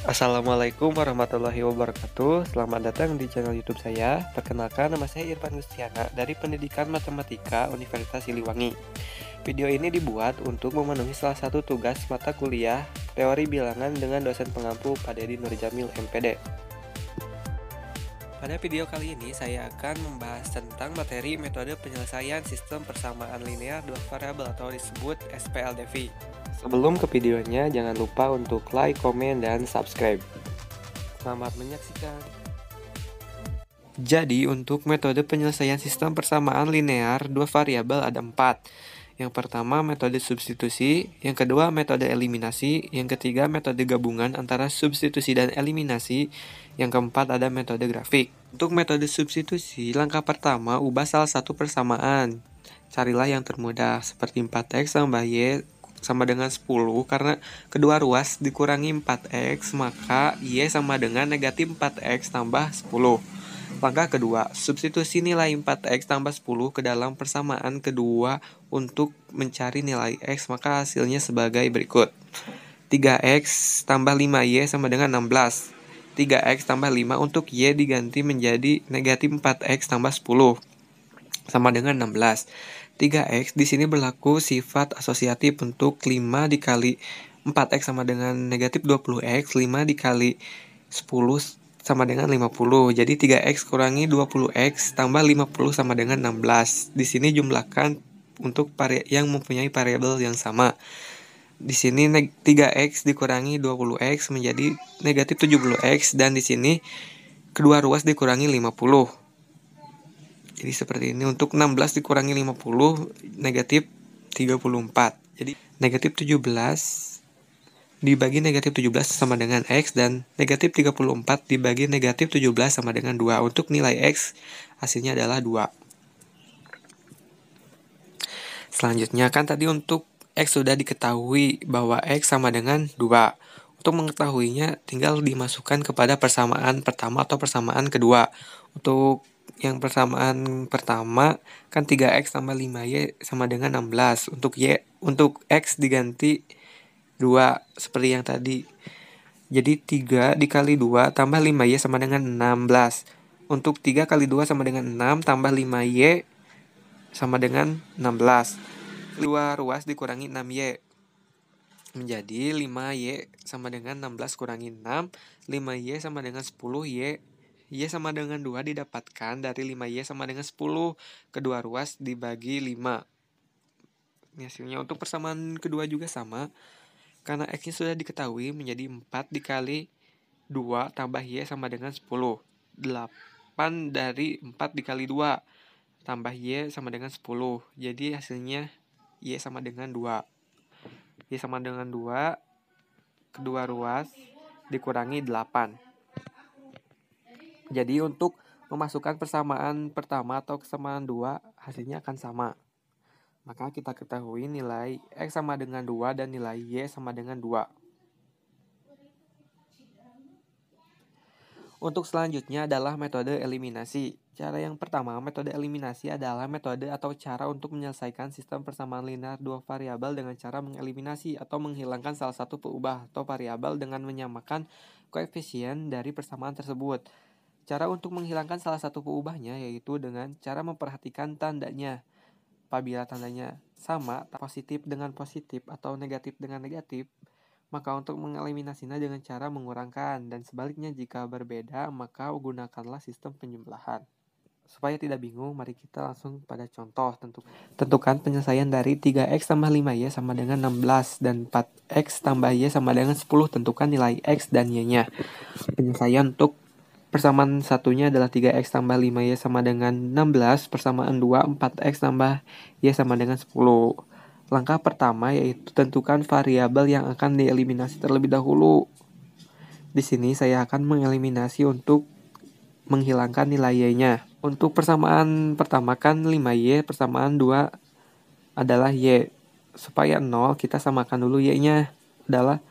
Assalamualaikum warahmatullahi wabarakatuh. Selamat datang di channel YouTube saya. Perkenalkan, nama saya Irfan Gustiana dari Pendidikan Matematika Universitas Siliwangi. Video ini dibuat untuk memenuhi salah satu tugas mata kuliah Teori Bilangan dengan dosen pengampu Pak Dedi Nurjamil MPD. Pada video kali ini saya akan membahas tentang materi metode penyelesaian sistem persamaan linear dua variabel atau disebut SPLDV. Sebelum ke videonya, jangan lupa untuk like, komen, dan subscribe. Selamat menyaksikan. Jadi, untuk metode penyelesaian sistem persamaan linear dua variabel ada 4. Yang pertama metode substitusi, yang kedua metode eliminasi, yang ketiga metode gabungan antara substitusi dan eliminasi, yang keempat ada metode grafik. Untuk metode substitusi, langkah pertama ubah salah satu persamaan. Carilah yang termudah, seperti 4x tambah y sama dengan 10, karena kedua ruas dikurangi 4x, maka y sama dengan negatif 4x tambah 10. Langkah kedua, substitusi nilai 4x tambah 10 ke dalam persamaan kedua untuk mencari nilai x, maka hasilnya sebagai berikut. 3x tambah 5y sama dengan 16. 3x tambah 5 untuk y diganti menjadi negatif 4x tambah 10 sama dengan 16. 3x di sini berlaku sifat asosiatif untuk 5 dikali 4x sama dengan negatif 20x, 5 dikali 10 sama dengan 50. Jadi 3x kurangi 20x tambah 50 sama dengan 16. Di sini jumlahkan untuk yang mempunyai variabel yang sama. Di sini 3x dikurangi 20x menjadi negatif 70x, dan di sini kedua ruas dikurangi 50. Jadi seperti ini. Untuk 16 dikurangi 50 negatif 34. Jadi negatif 17 dibagi negatif 17 sama dengan x, dan negatif 34 dibagi negatif 17 sama dengan 2. Untuk nilai x hasilnya adalah 2. Selanjutnya kan tadi untuk x sudah diketahui bahwa x sama dengan 2. Untuk mengetahuinya tinggal dimasukkan kepada persamaan pertama atau persamaan kedua. Untuk yang persamaan pertama kan 3x tambah 5y sama dengan 16. Untuk x diganti 2 seperti yang tadi. Jadi 3 dikali 2 tambah 5y sama dengan 16. Untuk 3 kali 2 sama dengan 6 tambah 5y sama dengan 16. 2 ruas dikurangi 6y. Menjadi 5y sama dengan 16 kurangi 6. 5y sama dengan 10y. Y sama dengan 2 didapatkan dari 5y sama dengan 10. Kedua ruas dibagi 5. Ini hasilnya. Untuk persamaan kedua juga sama. Karena x-nya sudah diketahui menjadi 4 dikali 2 tambah y sama dengan 10. 8 dari 4 dikali 2 tambah y sama dengan 10. Jadi hasilnya y sama dengan 2. Y sama dengan 2. Kedua ruas dikurangi 8. Jadi untuk memasukkan persamaan pertama atau persamaan 2, hasilnya akan sama. Maka kita ketahui nilai x sama dengan 2 dan nilai y sama dengan 2. Untuk selanjutnya adalah metode eliminasi. Cara yang pertama, metode eliminasi adalah metode atau cara untuk menyelesaikan sistem persamaan linear dua variabel dengan cara mengeliminasi atau menghilangkan salah satu peubah atau variabel dengan menyamakan koefisien dari persamaan tersebut. Cara untuk menghilangkan salah satu peubahnya yaitu dengan cara memperhatikan tandanya. Apabila tandanya sama, positif dengan positif atau negatif dengan negatif, maka untuk mengeliminasinya dengan cara mengurangkan, dan sebaliknya jika berbeda, maka gunakanlah sistem penjumlahan. Supaya tidak bingung, mari kita langsung pada contoh. Tentukan penyelesaian dari 3x tambah 5y sama dengan 16 dan 4x tambah y sama dengan 10. Tentukan nilai x dan y-nya. Penyelesaian untuk persamaan satunya adalah 3x tambah 5y sama dengan 16. Persamaan 2, 4x tambah y sama dengan 10. Langkah pertama yaitu tentukan variabel yang akan dieliminasi terlebih dahulu. Di sini saya akan mengeliminasi untuk menghilangkan nilai y-nya. Untuk persamaan pertama kan 5y, persamaan 2 adalah y. Supaya 0 kita samakan dulu y-nya, adalah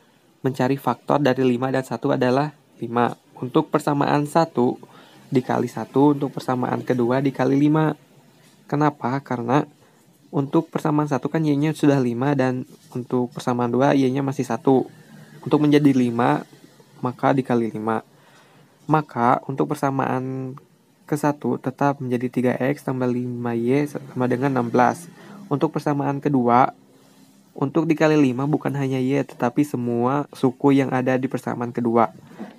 mencari faktor dari 5 dan 1 adalah 5. Untuk persamaan 1 dikali 1, untuk persamaan kedua dikali 5. Kenapa? Karena untuk persamaan 1 kan y-nya sudah 5 dan untuk persamaan 2 y-nya masih 1. Untuk menjadi 5 maka dikali 5. Maka untuk persamaan ke-1 tetap menjadi 3x tambah 5y sama dengan 16. Untuk persamaan kedua, untuk dikali 5 bukan hanya y, tetapi semua suku yang ada di persamaan kedua.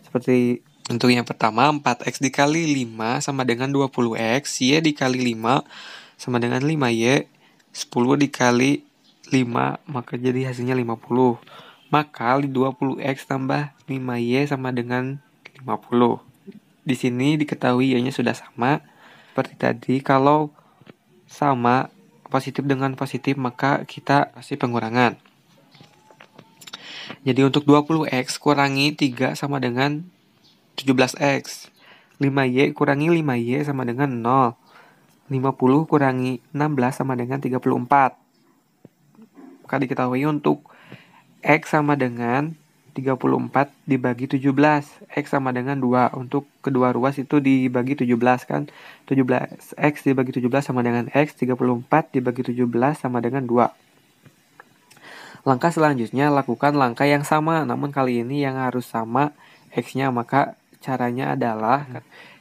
Seperti untuk yang pertama, 4x dikali 5 sama dengan 20x, y dikali 5 sama dengan 5y, 10 dikali 5, maka jadi hasilnya 50. Maka 20x tambah 5y sama dengan 50. Di sini diketahui y-nya sudah sama. Seperti tadi, kalau sama positif dengan positif, maka kita kasih pengurangan. Jadi untuk 20x kurangi 3 sama dengan 17x. 5y kurangi 5y sama dengan 0. 50 kurangi 16 sama dengan 34. Maka diketahui untuk x sama dengan 34 dibagi 17. X sama dengan 2. Untuk kedua ruas itu dibagi 17 kan. 17x dibagi 17 sama dengan x. 34 dibagi 17 sama dengan 2. Langkah selanjutnya lakukan langkah yang sama. Namun kali ini yang harus sama x-nya. Maka caranya adalah,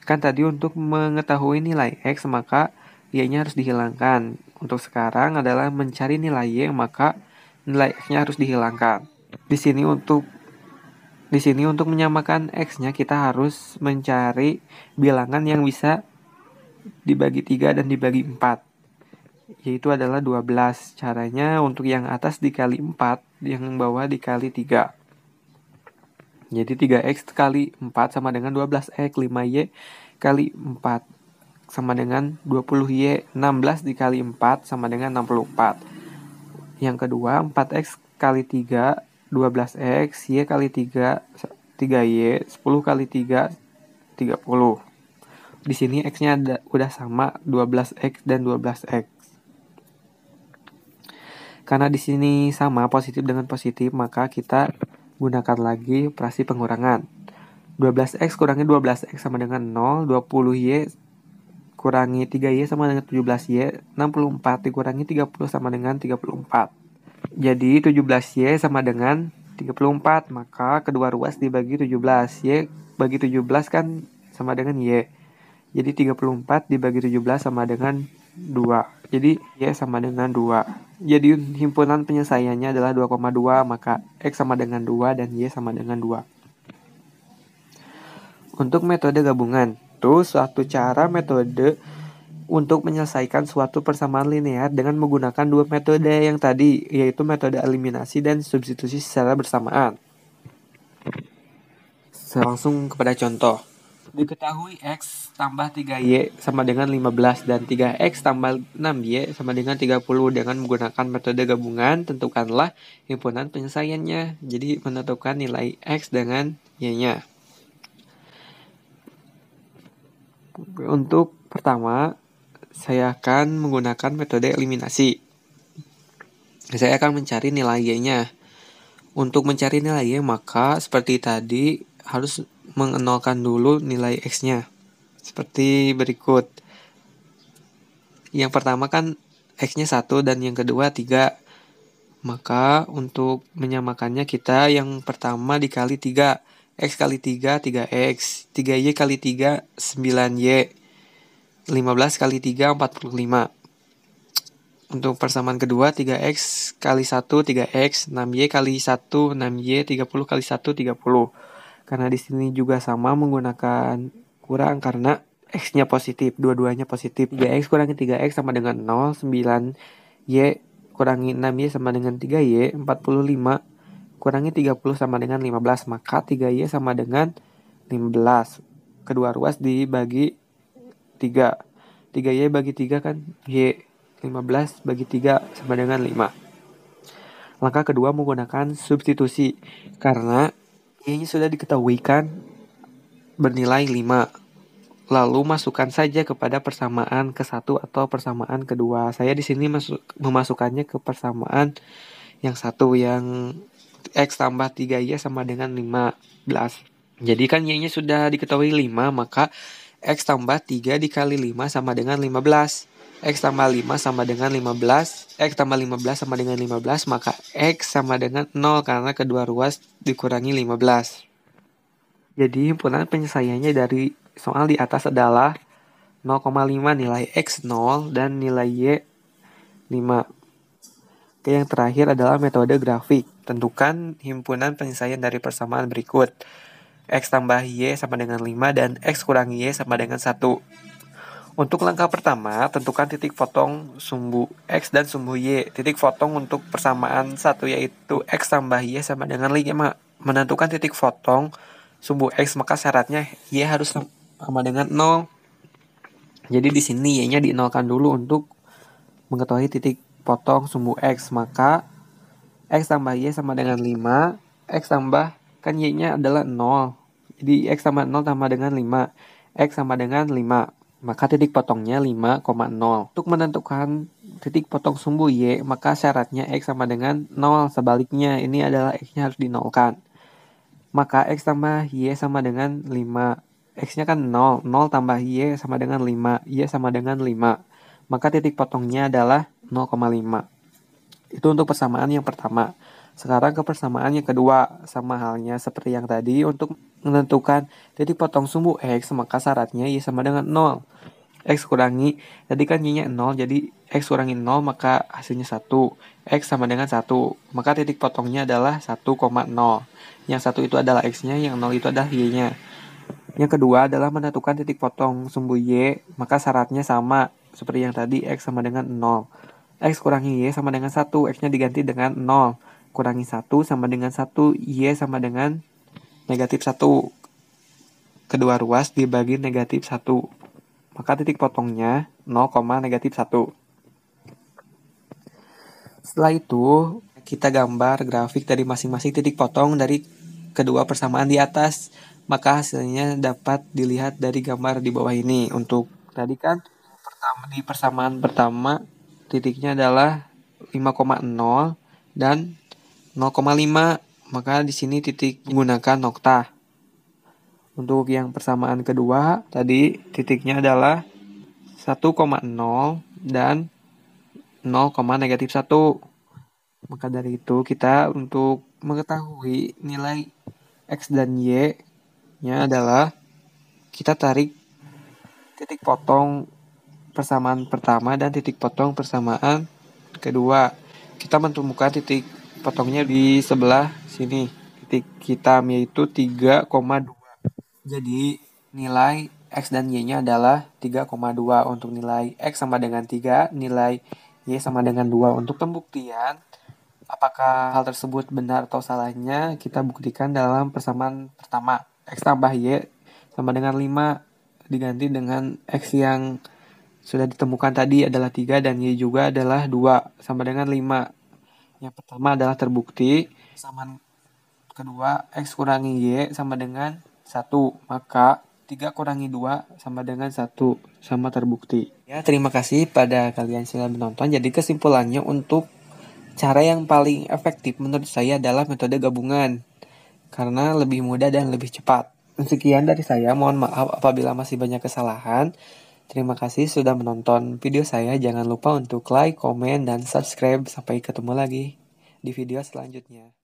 kan tadi untuk mengetahui nilai x maka y-nya harus dihilangkan. Untuk sekarang adalah mencari nilai y, maka nilai x-nya harus dihilangkan. Di sini untuk menyamakan x-nya kita harus mencari bilangan yang bisa dibagi 3 dan dibagi 4. Yaitu adalah 12. Caranya untuk yang atas dikali 4, yang bawah dikali 3. Jadi 3x kali 4 sama dengan 12x, 5y kali 4 sama dengan 20y, 16 dikali 4 sama dengan 64. Yang kedua, 4x kali 3, 12x, y kali 3, 3y, 10 kali 3, 30. Di sini x-nya udah sama 12x dan 12x. Karena di sini sama positif dengan positif, maka kita gunakan lagi operasi pengurangan. 12x kurangi 12x sama dengan 0, 20y kurangi 3y sama dengan 17y, 64 dikurangi 30 sama dengan 34. Jadi 17y sama dengan 34, maka kedua ruas dibagi 17. Y bagi 17 kan sama dengan y. Jadi 34 dibagi 17 sama dengan 2. Jadi y sama dengan 2. Jadi himpunan penyelesaiannya adalah 2,2, maka x sama dengan 2 dan y sama dengan 2. Untuk metode gabungan, itu suatu cara metode untuk menyelesaikan suatu persamaan linear dengan menggunakan dua metode yang tadi, yaitu metode eliminasi dan substitusi secara bersamaan. Langsung kepada contoh. Diketahui x tambah 3y sama dengan 15 dan 3x tambah 6y sama dengan 30. Dengan menggunakan metode gabungan, tentukanlah himpunan penyelesaiannya. Jadi menentukan nilai x dengan y-nya. Untuk pertama, saya akan menggunakan metode eliminasi. Saya akan mencari nilai y-nya. Untuk mencari nilai y, maka seperti tadi harus mengenolkan dulu nilai x-nya. Seperti berikut. Yang pertama kan x-nya 1 dan yang kedua 3. Maka untuk menyamakannya kita yang pertama dikali 3. X kali 3, 3x. 3y kali 3, 9y. 15 kali 3, 45. Untuk persamaan kedua, 3x kali 1, 3x. 6y kali 1, 6y. 30 kali 1, 30. Karena di sini juga sama menggunakan kurang karena x-nya positif, dua-duanya positif. 3x kurangi 3x sama dengan 0, 9y kurangi 6y sama dengan 3y, 45 kurangi 30 sama dengan 15, maka 3y sama dengan 15. Kedua ruas dibagi 3. 3y bagi 3 kan y. 15 bagi 3 sama dengan 5. Langkah kedua menggunakan substitusi. Karena y-nya sudah diketahui kan bernilai 5. Lalu masukkan saja kepada persamaan ke-1 atau persamaan kedua. Saya di sini memasukkannya ke persamaan yang 1, yang x tambah 3y sama dengan 15. Jadi kan y-nya sudah diketahui 5, maka x tambah 3 dikali 5 sama dengan 15. X tambah 5 sama dengan 15. X tambah 15 sama dengan 15, maka x sama dengan 0 karena kedua ruas dikurangi 15. Jadi himpunan penyelesaiannya dari soal di atas adalah 0,5 nilai X 0 dan nilai Y 5. Oke, yang terakhir adalah metode grafik. Tentukan himpunan penyelesaian dari persamaan berikut. X tambah Y sama dengan 5 dan X kurang Y sama dengan 1. Untuk langkah pertama, tentukan titik potong sumbu X dan sumbu Y. Titik potong untuk persamaan 1 yaitu X tambah Y sama dengan 5. Menentukan titik potong sumbu X, maka syaratnya Y harus sama dengan 0. Jadi di sini Y-nya di-nolkan dulu untuk mengetahui titik potong sumbu X. Maka X tambah Y sama dengan 5. X tambah, kan Y-nya adalah 0. Jadi X tambah 0 tambah dengan 5. X sama dengan 5. Maka titik potongnya 5,0. Untuk menentukan titik potong sumbu Y, maka syaratnya X sama dengan 0. Sebaliknya, ini adalah X-nya harus dinolkan. Maka X tambah Y sama dengan 5. X-nya kan 0. 0 tambah Y sama dengan 5. Y sama dengan 5. Maka titik potongnya adalah 0,5. Itu untuk persamaan yang pertama. Sekarang ke persamaan yang kedua. Sama halnya seperti yang tadi, untuk menentukan titik potong sumbu X, maka syaratnya Y sama dengan 0. X kurangi, tadi kan Y-nya 0, jadi X kurangi 0, maka hasilnya 1. X sama dengan 1, maka titik potongnya adalah 1,0. Yang 1 itu adalah X-nya, yang 0 itu adalah Y-nya. Yang kedua adalah menentukan titik potong sumbu Y, maka syaratnya sama seperti yang tadi, X sama dengan 0. X kurangi Y sama dengan 1, X-nya diganti dengan 0. Kurangi 1 sama dengan 1, Y sama dengan negatif 1. Kedua ruas dibagi negatif 1. Maka titik potongnya 0, negatif 1. Setelah itu, kita gambar grafik dari masing-masing titik potong dari kedua persamaan di atas. Maka hasilnya dapat dilihat dari gambar di bawah ini. Untuk tadi kan di persamaan pertama titiknya adalah 5,0 dan 0,5. Maka di sini titik menggunakan nokta. Untuk yang persamaan kedua tadi titiknya adalah 1,0 dan 0, negatif 1. Maka dari itu kita untuk mengetahui nilai X dan Y-nya adalah kita tarik titik potong persamaan pertama dan titik potong persamaan kedua. Kita menemukan titik potongnya di sebelah sini. Titik hitam yaitu 3,2. Jadi nilai X dan Y-nya adalah 3,2. Untuk nilai X sama dengan 3, nilai Y sama dengan 2. Untuk pembuktian, apakah hal tersebut benar atau salahnya, kita buktikan dalam persamaan pertama. X tambah Y sama dengan 5, diganti dengan X yang sudah ditemukan tadi adalah 3 dan Y juga adalah 2, sama dengan 5. Yang pertama adalah terbukti. Persamaan kedua, X kurangi Y sama dengan 1. Maka 3 kurangi 2 sama dengan 1. Sama terbukti. Ya, terima kasih pada kalian yang sudah menonton. Jadi kesimpulannya, untuk cara yang paling efektif menurut saya adalah metode gabungan. Karena lebih mudah dan lebih cepat. Sekian dari saya. Mohon maaf apabila masih banyak kesalahan. Terima kasih sudah menonton video saya. Jangan lupa untuk like, komen, dan subscribe. Sampai ketemu lagi di video selanjutnya.